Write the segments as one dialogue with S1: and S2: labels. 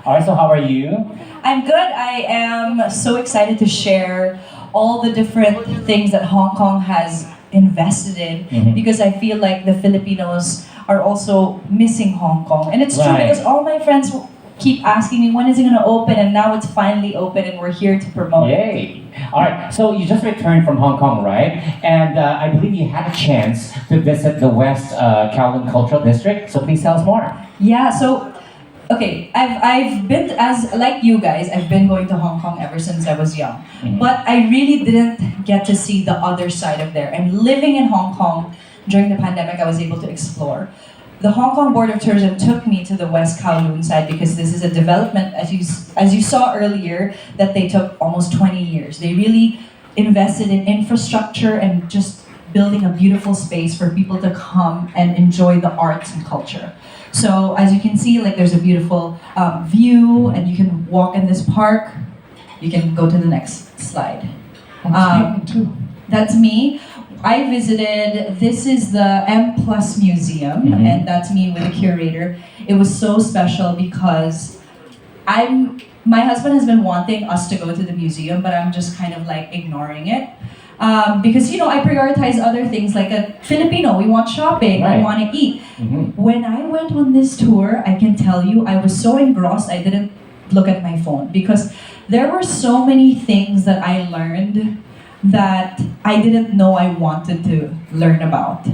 S1: All right, so how are you?
S2: I'm good. I am so excited to share all the different things that Hong Kong has invested in because I feel like the Filipinos are also missing Hong Kong. And it's true
S1: Right.
S2: because all my friends keep asking me when is it going to open, and now it's finally open and we're here to promote it.
S1: Yay! All right, so you just returned from Hong Kong, right? And I believe you had a chance to visit the West Kowloon Cultural District. So please tell us more.
S2: Yeah, so okay, I've been as like you guys, I've been going to Hong Kong ever since I was young. But I really didn't get to see the other side of there. And living in Hong Kong during the pandemic, I was able to explore. The Hong Kong Board of Tourism took me to the West Kowloon side because this is a development, as you saw earlier, that they took almost 20 years. They really invested in infrastructure and just building a beautiful space for people to come and enjoy the arts and culture. So as you can see, like there's a beautiful view, and you can walk in this park. You can go to the next slide. That's me. I visited, this is the M Plus Museum, and that's me with the curator. It was so special because my husband has been wanting us to go to the museum, but I'm just kind of like ignoring it. Because, I prioritize other things like a Filipino, we want shopping, we want to eat. When I went on this tour, I can tell you, I was so engrossed, I didn't look at my phone because there were so many things that I learned that I didn't know I wanted to learn about,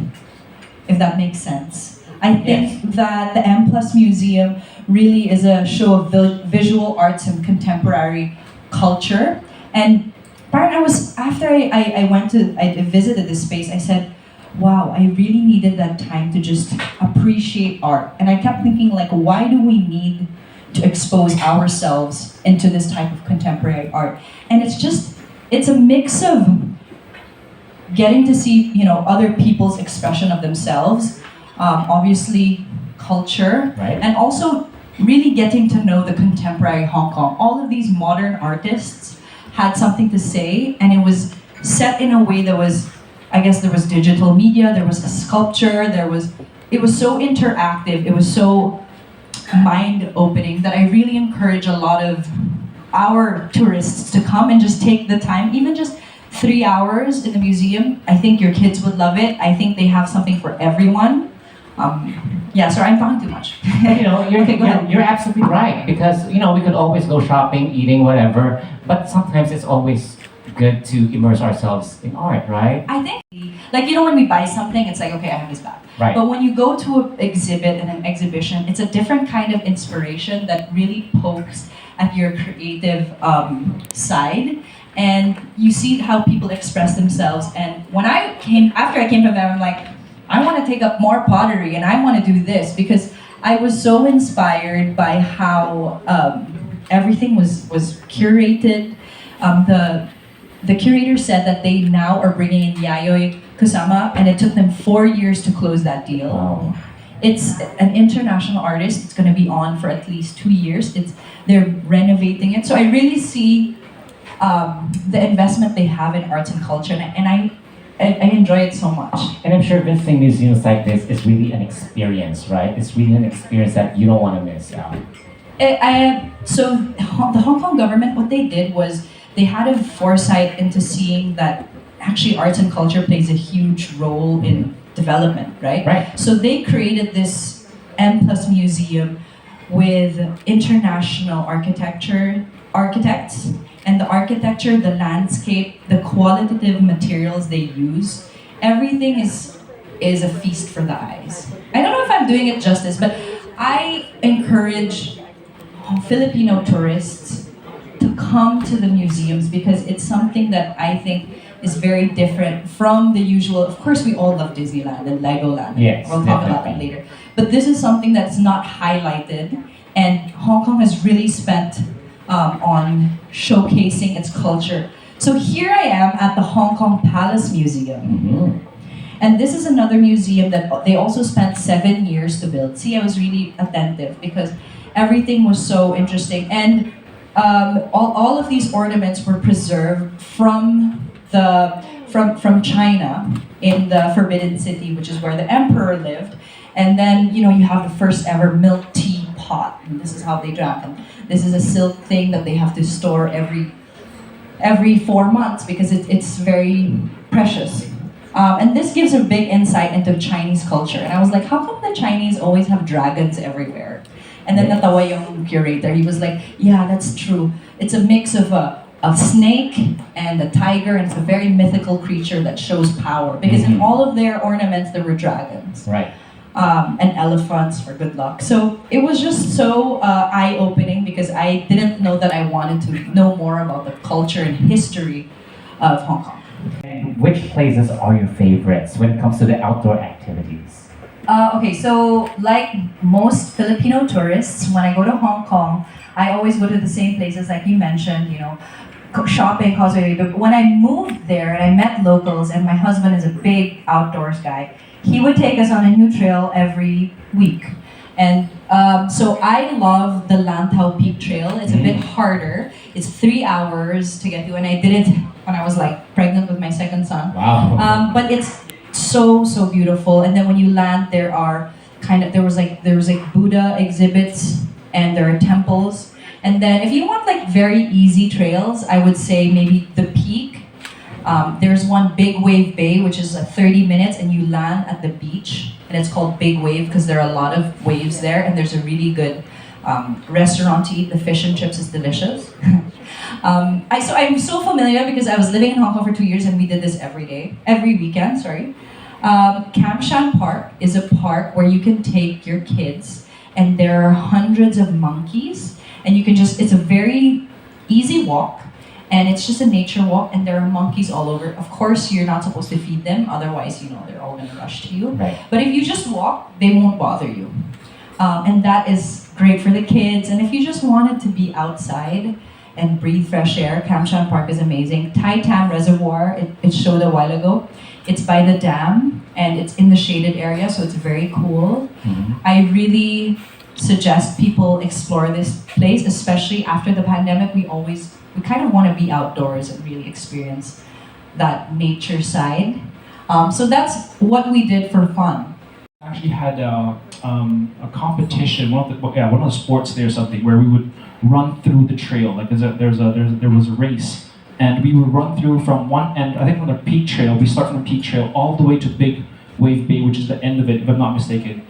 S2: if that makes sense. I think that the M Plus Museum really is a show of visual arts and contemporary culture. And after I visited this space, I said, wow, I really needed that time to just appreciate art. And I kept thinking, like, why do we need to expose ourselves into this type of contemporary art? And it's a mix of getting to see, other people's expression of themselves, obviously culture, and also really getting to know the contemporary Hong Kong. All of these modern artists had something to say, and it was set in a way that was, I guess there was digital media, there was a sculpture, it was so interactive, it was so mind-opening that I really encourage a lot of our tourists to come and just take the time, even just 3 hours in the museum. I think your kids would love it. I think they have something for everyone. Sorry, I'm talking too much.
S1: You're absolutely right because we could always go shopping, eating, whatever, but sometimes it's always good to immerse ourselves in art, right?
S2: I think, when we buy something, it's like, okay, I have this back.
S1: Right.
S2: But when you go to an exhibit and an exhibition, it's a different kind of inspiration that really pokes at your creative side, and you see how people express themselves. And after I came from them, I'm like, I want to take up more pottery and I want to do this because I was so inspired by how everything was curated. The curator said that they now are bringing in Yayoi Kusama, and it took them 4 years to close that deal.
S1: Wow.
S2: It's an international artist. It's going to be on for at least 2 years. They're renovating it. So I really see the investment they have in arts and culture, and I enjoy it so much.
S1: And I'm sure visiting museums like this is really an experience, right? It's really an experience that you don't want to miss out.
S2: So the Hong Kong government, what they did was they had a foresight into seeing that actually arts and culture plays a huge role in development, right?
S1: Right.
S2: So they created this M Plus Museum with international architects, and the architecture, the landscape, the qualitative materials they use, everything is a feast for the eyes. I don't know if I'm doing it justice, but I encourage Filipino tourists to come to the museums because it's something that I think is very different from the usual. Of course, we all love Disneyland and Legoland.
S1: Yes,
S2: we'll talk about that later. But this is something that's not highlighted, and Hong Kong has really spent on showcasing its culture. So here I am at the Hong Kong Palace Museum. And this is another museum that they also spent 7 years to build. See, I was really attentive because everything was so interesting. And all of these ornaments were preserved from China in the Forbidden City, which is where the emperor lived. And then, you have the first ever milk tea pot, and this is how they drank, and this is a silk thing that they have to store every 4 months because it's very precious. And this gives a big insight into Chinese culture. And I was like, how come the Chinese always have dragons everywhere? And then natawa yung curator. He was like, yeah, that's true. It's a mix of a snake and a tiger, and it's a very mythical creature that shows power. Because in all of their ornaments, there were dragons.
S1: Right.
S2: And elephants for good luck. So it was just so eye-opening because I didn't know that I wanted to know more about the culture and history of Hong Kong.
S1: And which places are your favorites when it comes to the outdoor activities?
S2: Okay, so like most Filipino tourists, when I go to Hong Kong, I always go to the same places like you mentioned, shopping, causeway. But when I moved there and I met locals, and my husband is a big outdoors guy, he would take us on a new trail every week. And so I love the Lantau Peak Trail. It's a bit harder. It's 3 hours to get to, and I did it when I was like pregnant with my second son.
S1: Wow.
S2: But it's so beautiful. And then when you land, there was like Buddha exhibits, and there are temples. And then if you want like very easy trails, I would say maybe the peak. There's one Big Wave Bay, which is 30 minutes, and you land at the beach, and it's called Big Wave because there are a lot of waves there, and there's a really good restaurant to eat. The fish and chips is delicious. I'm so familiar because I was living in Hong Kong for 2 years, and we did this every weekend. Kam Shan Park is a park where you can take your kids, and there are hundreds of monkeys, and it's a very easy walk. And it's just a nature walk, and there are monkeys all over. Of course, you're not supposed to feed them, otherwise, they're all gonna rush to you.
S1: Right.
S2: But if you just walk, they won't bother you. And that is great for the kids. And if you just wanted to be outside and breathe fresh air, Kam Shan Park is amazing. Tai Tam Reservoir, it showed a while ago. It's by the dam, and it's in the shaded area, so it's very cool. I really suggest people explore this place, especially after the pandemic. We kind of want to be outdoors and really experience that nature side. So that's what we did for fun.
S3: Actually had a competition, one of the sports there or something, where we would run through the trail. Like there was a race, and we would run through from one end. I think from the Peak Trail, we start from the Peak Trail all the way to Big Wave Bay, which is the end of it, if I'm not mistaken.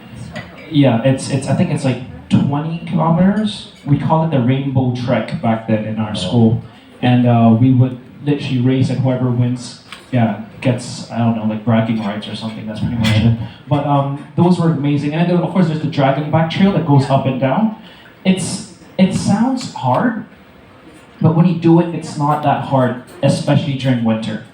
S3: Yeah, it's I think it's like 20 kilometers. We called it the Rainbow Trek back then in our school, and we would literally race, and whoever wins, gets, I don't know, like bragging rights or something. That's pretty much it. But those were amazing, and then of course there's the Dragon Back Trail that goes up and down. It sounds hard, but when you do it, it's not that hard, especially during winter.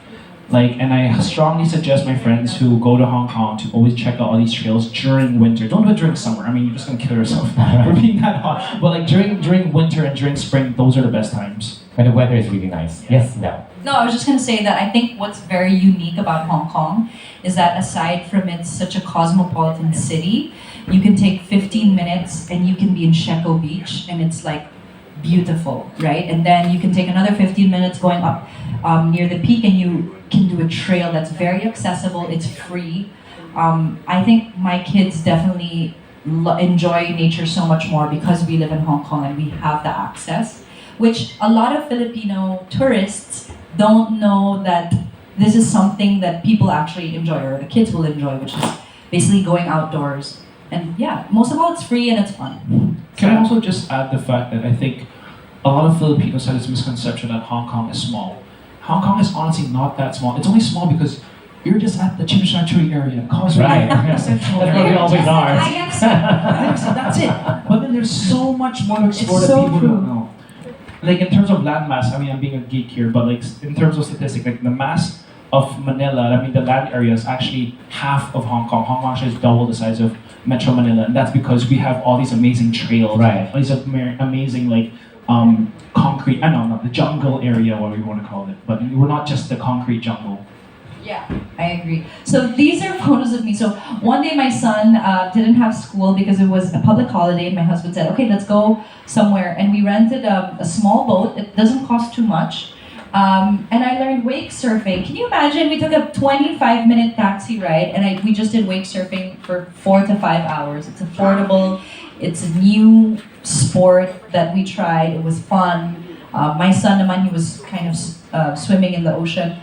S3: And I strongly suggest my friends who go to Hong Kong to always check out all these trails during winter. Don't do it during summer. I mean, you're just gonna kill yourself for being that hot. But during winter and during spring, those are the best times.
S1: When the weather is really nice. Yes, no.
S2: No, I was just going to say that I think what's very unique about Hong Kong is that aside from it's such a cosmopolitan city, you can take 15 minutes and you can be in Sheko Beach, and it's like beautiful, right? And then you can take another 15 minutes going up near the peak, and you can do a trail that's very accessible, it's free. I think my kids definitely enjoy nature so much more because we live in Hong Kong and we have the access, which a lot of Filipino tourists don't know that this is something that people actually enjoy, or the kids will enjoy, which is basically going outdoors. And most of all, it's free and it's fun.
S3: Can I also just add the fact that I think a lot of Filipinos have this misconception that Hong Kong is small. Hong Kong is honestly not that small. It's only small because you're just at the Chimichanchuri area, Causeway.
S1: Right.
S3: Central
S1: That's where we
S3: area.
S1: always are.
S3: That's it. But then there's so much more to explore
S2: It's
S3: that
S2: so
S3: people
S2: true.
S3: don't know. In terms of landmass, I mean, I'm being a geek here, but in terms of statistics, the mass of Manila, the land area is actually half of Hong Kong. Hong Kong actually is double the size of Metro Manila, and that's because we have all these amazing trails,
S1: Right.
S3: all these amazing concrete, I don't know, the jungle area, whatever you want to call it, but we're not just the concrete jungle.
S2: Yeah, I agree. So these are photos of me. So one day my son didn't have school because it was a public holiday, and my husband said, okay, let's go somewhere. And we rented a small boat. It doesn't cost too much. And I learned wake surfing. Can you imagine? We took a 25-minute taxi ride, and we just did wake surfing for 4 to 5 hours. It's affordable. It's a new sport that we tried. It was fun. My son naman, he was kind of swimming in the ocean.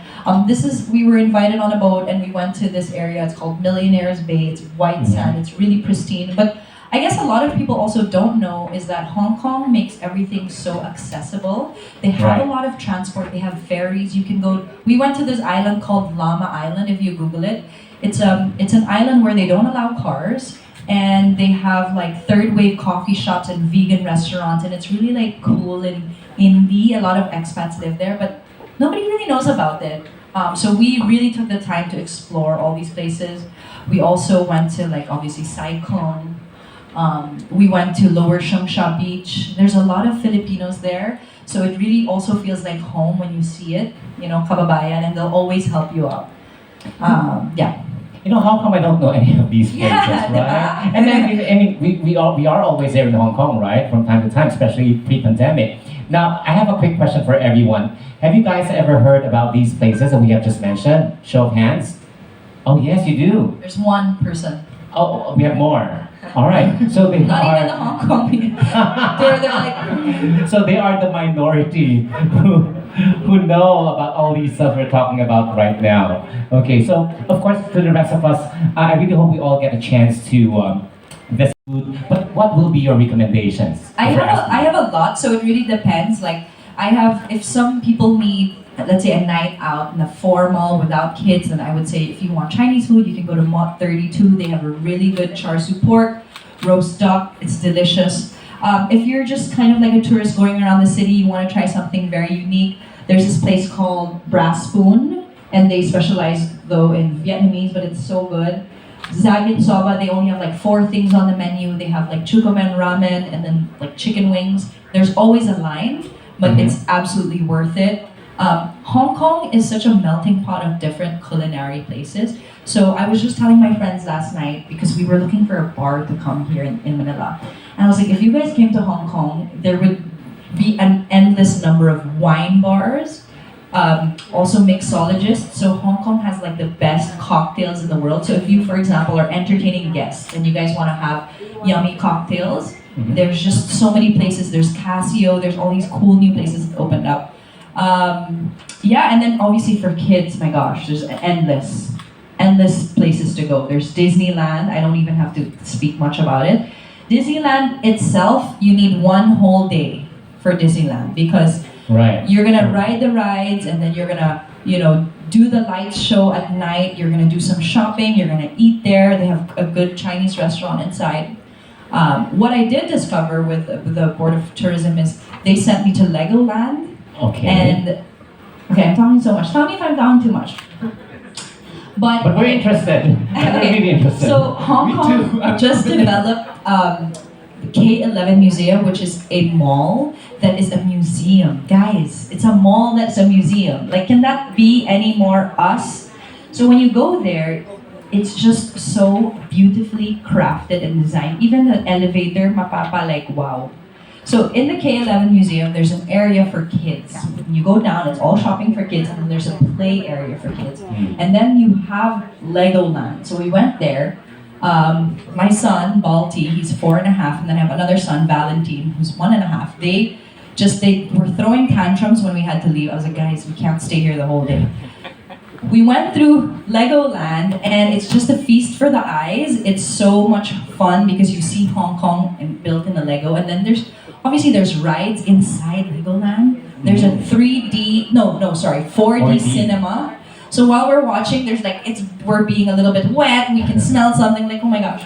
S2: We were invited on a boat and we went to this area. It's called Millionaires Bay. It's white sand. It's really pristine. But I guess a lot of people also don't know is that Hong Kong makes everything so accessible. They have a lot of transport. They have ferries. You can go. We went to this island called Llama Island. If you Google it, it's an island where they don't allow cars. And they have like third wave coffee shops and vegan restaurants, and it's really like cool and indie. A lot of expats live there, but nobody really knows about it. So we really took the time to explore all these places. We also went to like obviously Sai Kung. We went to Lower Shengsha Beach. There's a lot of Filipinos there, so it really also feels like home when you see it. You know, kababayan, and they'll always help you out. Yeah.
S1: You know, how come I don't know any of these places, right? And then, I mean, we are always there in Hong Kong, right? From time to time, especially pre-pandemic. Now, I have a quick question for everyone. Have you guys ever heard about these places that we have just mentioned? Show of hands. Oh, yes, you do.
S2: There's one person.
S1: Oh, we have more. All right. So they
S2: Not
S1: are.
S2: even the Hong Kong. they're like.
S1: So they are the minority who know about all these stuff we're talking about right now. Okay, so of course to the rest of us, I really hope we all get a chance to visit food. But what will be your recommendations?
S2: I have a lot, so it really depends. Like if some people need, let's say, a night out in a formal without kids, then I would say if you want Chinese food, you can go to Mott 32. They have a really good char siu pork, roast duck. It's delicious. If you're just kind of like a tourist going around the city, you want to try something very unique, there's this place called Brass Spoon, and they specialize though in Vietnamese, but it's so good. Zagit Soba, they only have like 4 things on the menu. They have like chukamen ramen and then like chicken wings. There's always a line, but it's absolutely worth it. Hong Kong is such a melting pot of different culinary places. So I was just telling my friends last night, because we were looking for a bar to come here in Manila. And I was like, if you guys came to Hong Kong, there would be an endless number of wine bars, also mixologists. So Hong Kong has like the best cocktails in the world. So if you, for example, are entertaining guests and you guys want to have yummy cocktails, there's just so many places. There's Casio, there's all these cool new places that opened up. Yeah, and then obviously for kids, my gosh, there's endless places to go. There's Disneyland. I don't even have to speak much about it. Disneyland itself, you need one whole day for Disneyland, because you're gonna ride the rides, and then you're gonna, do the lights show at night. You're gonna do some shopping. You're gonna eat there. They have a good Chinese restaurant inside. What I did discover with the Board of Tourism is they sent me to Legoland.
S1: Okay.
S2: And I'm talking so much. Tell me if I'm talking too much. But
S1: we're interested. We're really interested.
S2: So Hong Kong just developed the K11 Museum, which is a mall that is a museum. Guys, it's a mall that's a museum. Like, can that be any more us? So when you go there, it's just so beautifully crafted and designed. Even the elevator, mapapa, like, wow. So in the K11 Museum, there's an area for kids. When you go down, it's all shopping for kids, and then there's a play area for kids. And then you have Legoland. So we went there. My son, Balti, he's 4.5, and then I have another son, Valentine, who's 1.5. They were throwing tantrums when we had to leave. I was like, guys, we can't stay here the whole day. We went through Legoland, and it's just a feast for the eyes. It's so much fun because you see Hong Kong built in the Lego, and then there's rides inside Legoland. There's a 4D cinema. So while we're watching, we're being a little bit wet. We can smell something like, oh my gosh,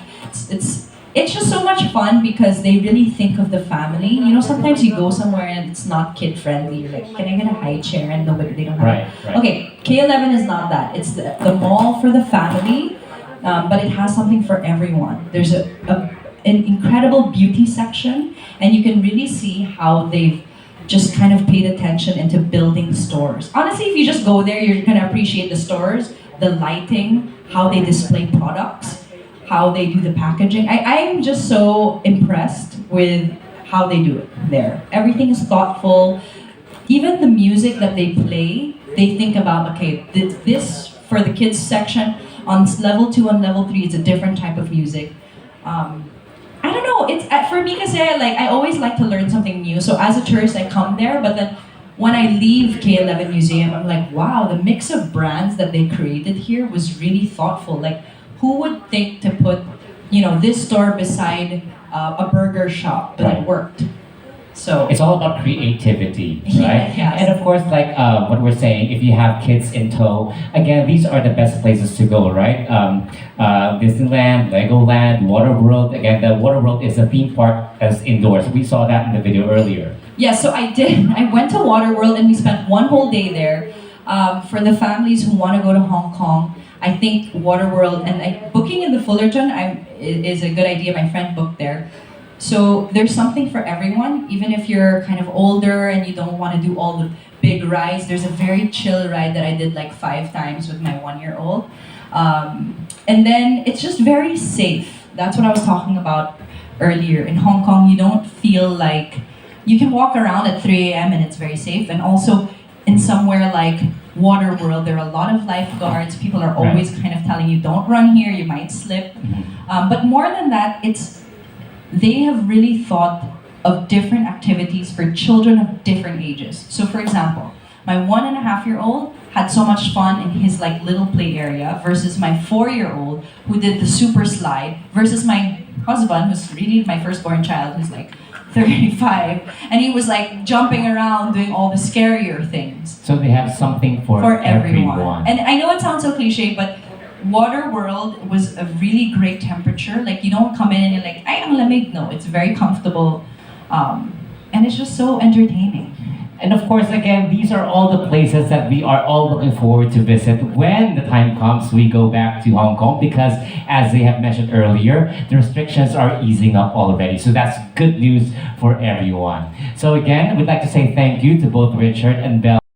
S2: it's just so much fun because they really think of the family. Sometimes you go somewhere and it's not kid friendly. You're like, can I get a high chair? And they don't have it.
S1: Right.
S2: Okay, K11 is not that. It's the mall for the family, but it has something for everyone. There's an incredible beauty section, and you can really see how they've just kind of paid attention into building stores. Honestly, if you just go there, you're gonna appreciate the stores, the lighting, how they display products, how they do the packaging. I'm just so impressed with how they do it there. Everything is thoughtful. Even the music that they play, they think about, okay, this for the kids section, on level 2 and level 3, it's a different type of music. I don't know. It's for me because I always like to learn something new. So as a tourist, I come there, but then when I leave K11 Museum, I'm like, wow, the mix of brands that they created here was really thoughtful. Like, who would think to put, this store beside a burger shop, but
S1: Right.
S2: it worked. So
S1: It's all about creativity, right?
S2: Yes.
S1: And of course, like what we're saying, if you have kids in tow, again, these are the best places to go, right? Disneyland, Legoland, Waterworld. Again, the Waterworld is a theme park as indoors. We saw that in the video earlier.
S2: yeah, so I did. I went to Waterworld and we spent one whole day there. For the families who want to go to Hong Kong, I think Waterworld and booking in the Fullerton is a good idea. My friend booked there. So there's something for everyone, even if you're kind of older and you don't want to do all the big rides. There's a very chill ride that I did like 5 times with my 1-year-old. And then it's just very safe. That's what I was talking about earlier. In Hong Kong, you don't feel like you can walk around at 3 a.m. and it's very safe. And also in somewhere like Waterworld, there are a lot of lifeguards. People are always kind of telling you, don't run here, you might slip. But more than that, they have really thought of different activities for children of different ages. So for example, my 1.5-year-old had so much fun in his like little play area versus my 4-year-old who did the super slide versus my husband, who's really my firstborn child, who's like 35, and he was like jumping around doing all the scarier things.
S1: So they have something for everyone.
S2: And I know it sounds so cliche, but Waterworld was a really great temperature. Like you don't come in and you're like, ay, ang lamig. No, it's very comfortable. And it's just so entertaining.
S1: And of course, again, these are all the places that we are all looking forward to visit when the time comes we go back to Hong Kong, because as they have mentioned earlier, the restrictions are easing up already. So that's good news for everyone. So again, we'd like to say thank you to both Richard and Belle.